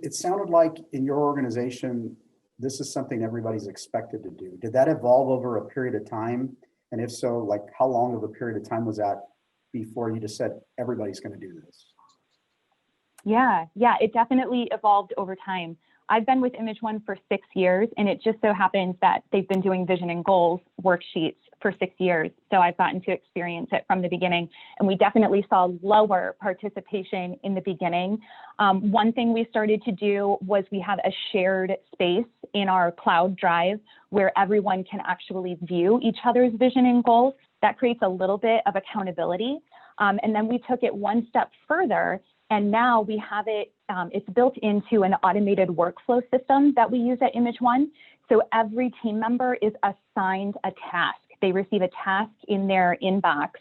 It sounded like in your organization, this is something everybody's expected to do. Did that evolve over a period of time? And if so, like how long of a period of time was that before you just said everybody's going to do this? Yeah, it definitely evolved over time. I've been with Image One for 6 years, and it just so happens that they've been doing vision and goals worksheets for 6 years. So I've gotten to experience it from the beginning, and we definitely saw lower participation in the beginning. One thing we started to do was we have a shared space in our cloud drive where everyone can actually view each other's vision and goals. That creates a little bit of accountability. And then we took it one step further, and now we have it, it's built into an automated workflow system that we use at Image One. So every team member is assigned a task. They receive a task in their inbox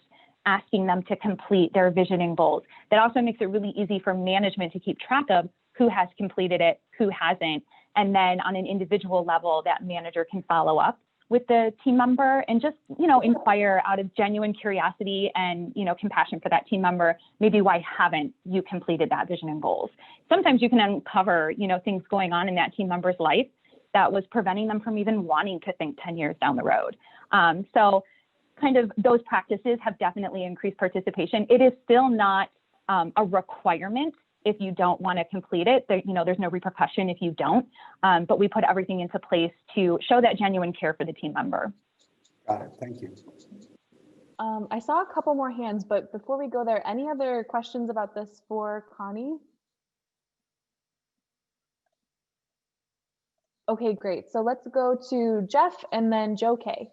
asking them to complete their vision and goals. That also makes it really easy for management to keep track of who has completed it, who hasn't. And then on an individual level, that manager can follow up with the team member and just, you know, inquire out of genuine curiosity and, you know, compassion for that team member, maybe why haven't you completed that vision and goals? Sometimes you can uncover, you know, things going on in that team member's life that was preventing them from even wanting to think 10 years down the road. So kind of those practices have definitely increased participation. It is still not a requirement if you don't want to complete it. There, you know, there's no repercussion if you don't, but we put everything into place to show that genuine care for the team member. Got it, thank you. I saw a couple more hands, but before we go there, any other questions about this for Connie? Okay, great. So let's go to Jeff and then Joe K.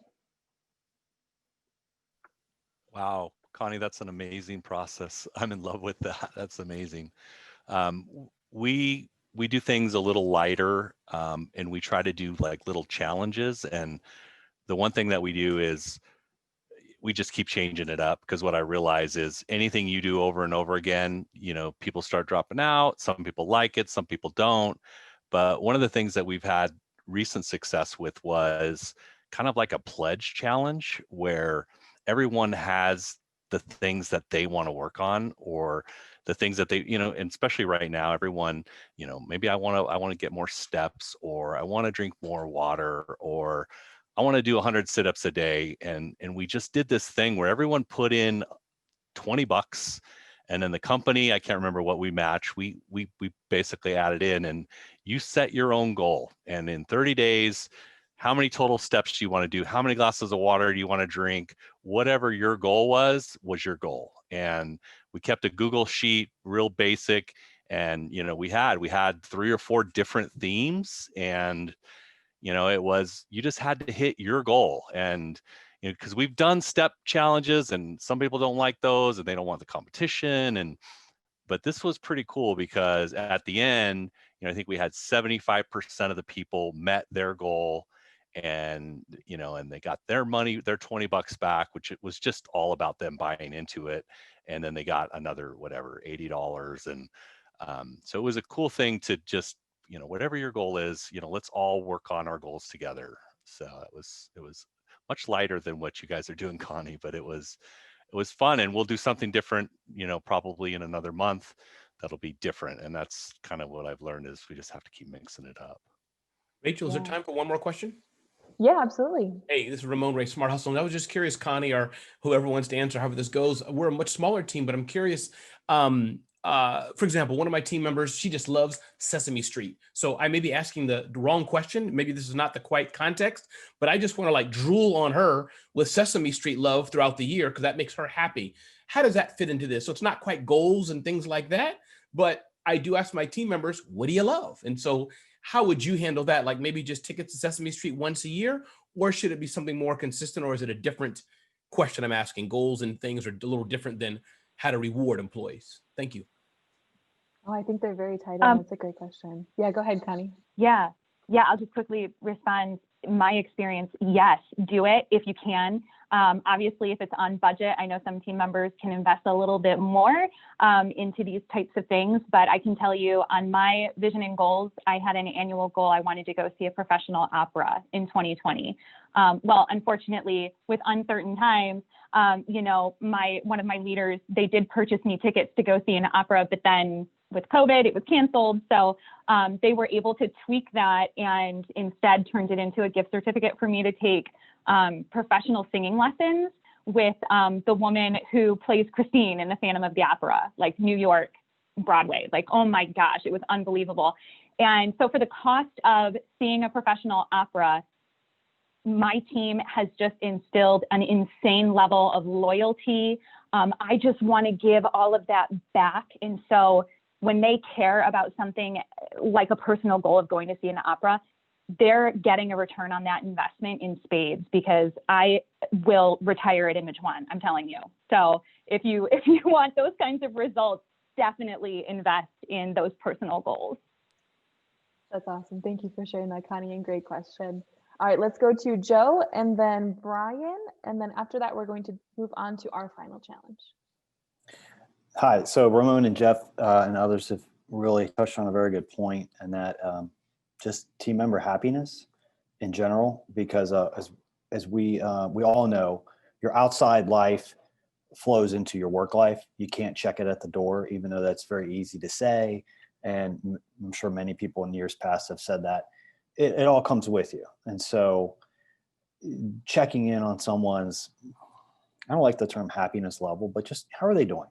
Wow, Connie, that's an amazing process. I'm in love with that. That's amazing. We do things a little lighter, and we try to do like little challenges. And the one thing that we do is we just keep changing it up, because what I realize is anything you do over and over again, you know, people start dropping out. Some people like it, some people don't. But one of the things that we've had recent success with was kind of like a pledge challenge where everyone has the things that they want to work on, or the things that they, you know, and especially right now, everyone, you know, maybe I want to get more steps, or I want to drink more water, or I want to do 100 sit-ups a day. And we just did this thing where everyone put in $20, and then the company, I can't remember what we matched, we basically added in, and you set your own goal. And in 30 days, how many total steps do you want to do? How many glasses of water do you want to drink? Whatever your goal was your goal. And we kept a Google sheet, real basic. And, you know, we had 3 or 4 different themes, and, you know, it was, you just had to hit your goal. And, you know, because we've done step challenges and some people don't like those and they don't want the competition. But this was pretty cool because at the end, you know, I think we had 75% of the people met their goal, and, you know, and they got their money, their $20 back, which it was just all about them buying into it. And then they got another, whatever, $80. And so it was a cool thing to just, you know, whatever your goal is, you know, let's all work on our goals together. So it was much lighter than what you guys are doing, Connie, but it was fun. And we'll do something different, you know, probably in another month. that'll be different. And that's kind of what I've learned is we just have to keep mixing it up. Rachel, is there Yeah. time for one more question? Yeah, absolutely. Hey, this is Ramon Ray, Smart Hustle. And I was just curious, Connie, or whoever wants to answer, however this goes. We're a much smaller team, but I'm curious. For example, one of my team members, she just loves Sesame Street. So I may be asking the wrong question. Maybe this is not the quite context, but I just want to like drool on her with Sesame Street love throughout the year because that makes her happy. How does that fit into this? So it's not quite goals and things like that, but I do ask my team members, what do you love? And so how would you handle that? Like maybe just tickets to Sesame Street once a year, or should it be something more consistent, or is it a different question I'm asking? Goals and things are a little different than how to reward employees. Thank you. Oh, I think they're very tied in. That's a great question. Yeah, go ahead, Connie. Yeah, I'll just quickly respond. My experience, yes, do it if you can. Obviously, if it's on budget, I know some team members can invest a little bit more into these types of things, but I can tell you on my vision and goals, I had an annual goal. I wanted to go see a professional opera in 2020. Well, unfortunately, with uncertain times, one of my leaders, they did purchase me tickets to go see an opera, but then with COVID, it was canceled. So they were able to tweak that and instead turned it into a gift certificate for me to take professional singing lessons with the woman who plays Christine in the Phantom of the Opera, like New York, Broadway. Like, oh my gosh, it was unbelievable. And so for the cost of seeing a professional opera, my team has just instilled an insane level of loyalty. I just want to give all of that back. And so when they care about something like a personal goal of going to see an opera, they're getting a return on that investment in spades, because I will retire at Image One, I'm telling you. So if you want those kinds of results, definitely invest in those personal goals. That's awesome. Thank you for sharing that, Connie, and great question. All right, let's go to Joe and then Brian. And then after that, we're going to move on to our final challenge. Hi, so Ramon and Jeff and others have really touched on a very good point, and that just team member happiness in general, because as we all know, your outside life flows into your work life. You can't check it at the door, even though that's very easy to say. And I'm sure many people in years past have said that. It all comes with you. And so checking in on someone's, I don't like the term happiness level, but just how are they doing?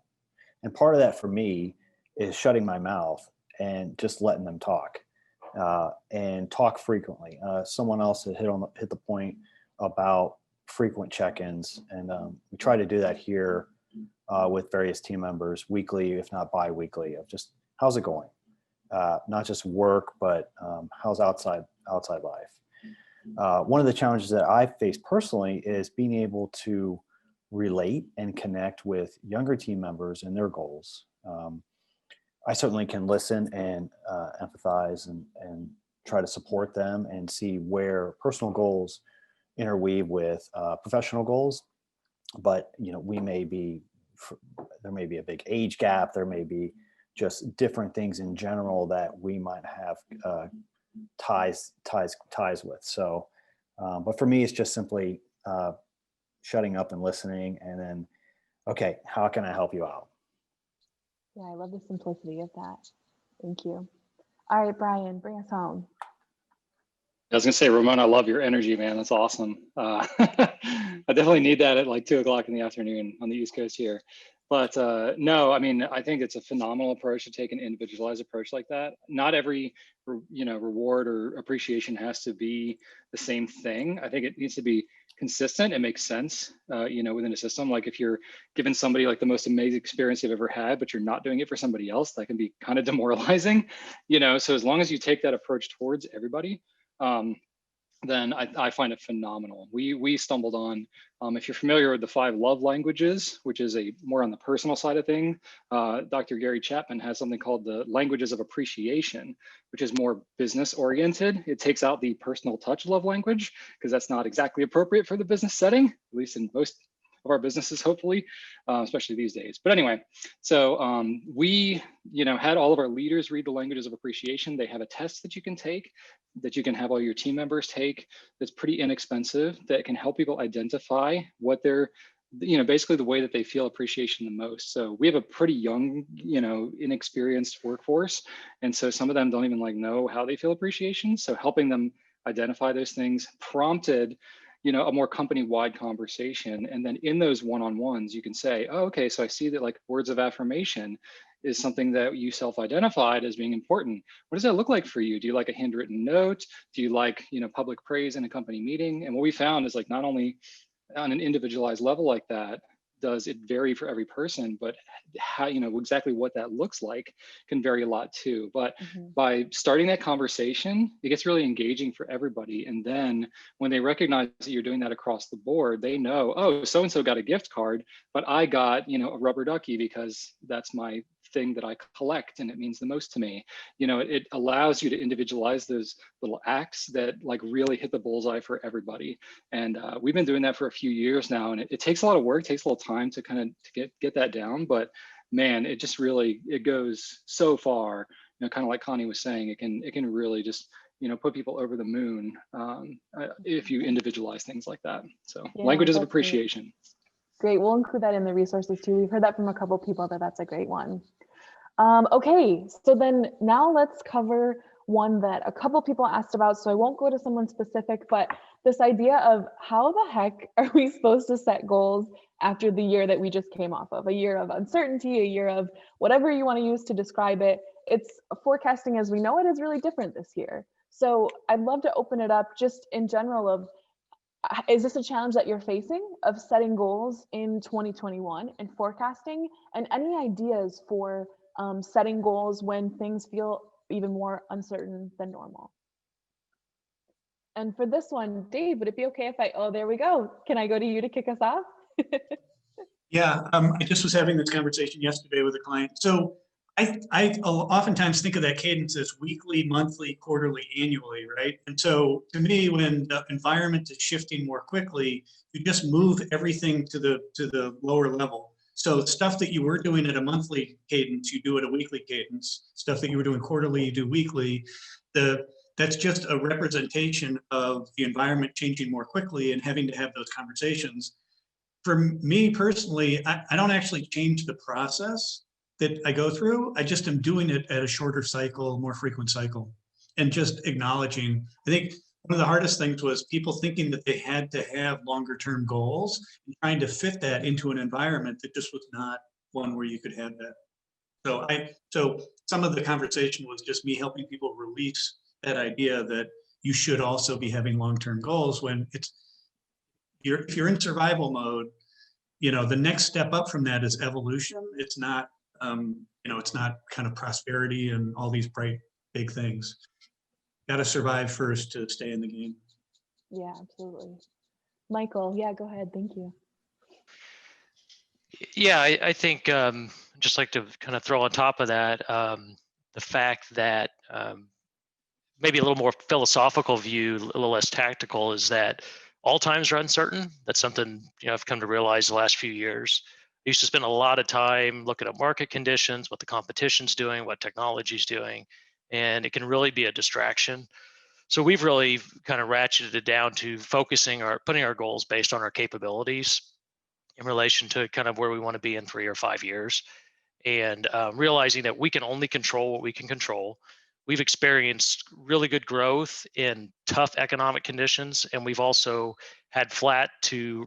And part of that for me is shutting my mouth and just letting them talk and talk frequently. Someone else had hit the point about frequent check-ins, and we try to do that here with various team members weekly, if not bi-weekly, of just how's it going? Not just work, but how's outside life. One of the challenges that I face personally is being able to relate and connect with younger team members and their goals. I certainly can listen and empathize and try to support them and see where personal goals interweave with professional goals. But there may be a big age gap. There may be just different things in general that we might have ties with. So, but for me, it's just simply shutting up and listening, and then, okay, how can I help you out? Yeah, I love the simplicity of that. Thank you. All right, Brian, bring us home. I was gonna say, Ramon, I love your energy, man. That's awesome. I definitely need that at like 2 o'clock in the afternoon on the East Coast here. But no, I mean, I think it's a phenomenal approach to take an individualized approach like that. Not every, reward or appreciation has to be the same thing. I think it needs to be consistent and make sense, within a system. Like if you're giving somebody like the most amazing experience they've ever had, but you're not doing it for somebody else, that can be kind of demoralizing, So as long as you take that approach towards everybody, then I find it phenomenal. We stumbled on, if you're familiar with the 5 love languages, which is a more on the personal side of thing, Dr. Gary Chapman has something called the languages of appreciation, which is more business oriented. It takes out the personal touch love language, because that's not exactly appropriate for the business setting, at least in most of our businesses, hopefully, especially these days. But anyway, so we, had all of our leaders read the languages of appreciation. They have a test that you can take, that you can have all your team members take, that's pretty inexpensive, that can help people identify what their basically the way that they feel appreciation the most. So we have a pretty young, inexperienced workforce. And so some of them don't even like know how they feel appreciation. So helping them identify those things prompted, a more company-wide conversation. And then in those one-on-ones, you can say, oh, okay, so I see that like words of affirmation is something that you self-identified as being important. What does that look like for you? Do you like a handwritten note? Do you like, public praise in a company meeting? And what we found is like not only on an individualized level like that does it vary for every person, but how, exactly what that looks like can vary a lot too. But by starting that conversation, it gets really engaging for everybody. And then when they recognize that you're doing that across the board, they know, oh, so-and-so got a gift card, but I got, a rubber ducky because that's my thing that I collect and it means the most to me. It allows you to individualize those little acts that like really hit the bullseye for everybody. And we've been doing that for a few years now, and it takes a lot of work, takes a little time to kind of get that down. But man, it just really, it goes so far. Kind of like Connie was saying, it can really just put people over the moon if you individualize things like that. So Yeah, languages of that's appreciation. Great. We'll include that in the resources too. We've heard that from a couple people that's a great one. Okay, so then now let's cover one that a couple people asked about, so I won't go to someone specific, but this idea of how the heck are we supposed to set goals after the year that we just came off of, a year of uncertainty, a year of whatever you want to use to describe it. It's forecasting as we know it is really different this year. So I'd love to open it up just in general of, is this a challenge that you're facing of setting goals in 2021 and forecasting, and any ideas for setting goals when things feel even more uncertain than normal? And for this one, Dave, would it be okay if oh, there we go. Can I go to you to kick us off? Yeah, I just was having this conversation yesterday with a client. So I oftentimes think of that cadence as weekly, monthly, quarterly, annually, right? And so to me, when the environment is shifting more quickly, you just move everything to the lower level. So stuff that you were doing at a monthly cadence, you do at a weekly cadence. Stuff that you were doing quarterly, you do weekly. That's just a representation of the environment changing more quickly and having to have those conversations. For me personally, I don't actually change the process that I go through. I just am doing it at a shorter cycle, more frequent cycle, and just acknowledging. I think one of the hardest things was people thinking that they had to have longer term goals and trying to fit that into an environment that just was not one where you could have that. So some of the conversation was just me helping people release that idea that you should also be having long-term goals when if you're in survival mode, the next step up from that is evolution. It's not, it's not kind of prosperity and all these bright, big things. Got to survive first to stay in the game. Yeah, absolutely. Michael, yeah, go ahead. Thank you. Yeah, I think just like to kind of throw on top of that, the fact that maybe a little more philosophical view, a little less tactical, is that all times are uncertain. That's something I've come to realize the last few years. I used to spend a lot of time looking at market conditions, what the competition's doing, what technology's doing, and it can really be a distraction. So we've really kind of ratcheted it down to putting our goals based on our capabilities in relation to kind of where we want to be in 3 or 5 years, and realizing that we can only control what we can control. We've experienced really good growth in tough economic conditions, and we've also had flat to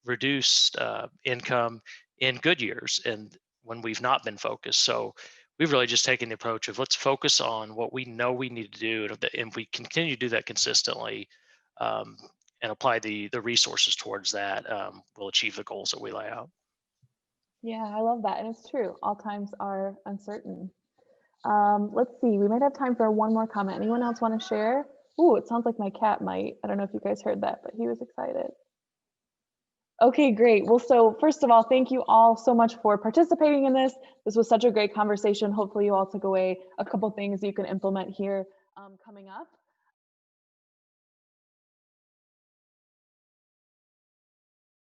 reduced income in good years and when we've not been focused. So we've really just taken the approach of let's focus on what we know we need to do, and if we continue to do that consistently and apply the resources towards that, we'll achieve the goals that we lay out. Yeah, I love that, and it's true. All times are uncertain. Let's see, we might have time for one more comment. Anyone else want to share? Ooh, it sounds like my cat might. I don't know if you guys heard that, but he was excited. Okay, great. Well, so first of all, thank you all so much for participating in this. This was such a great conversation. Hopefully you all took away a couple things you can implement here coming up.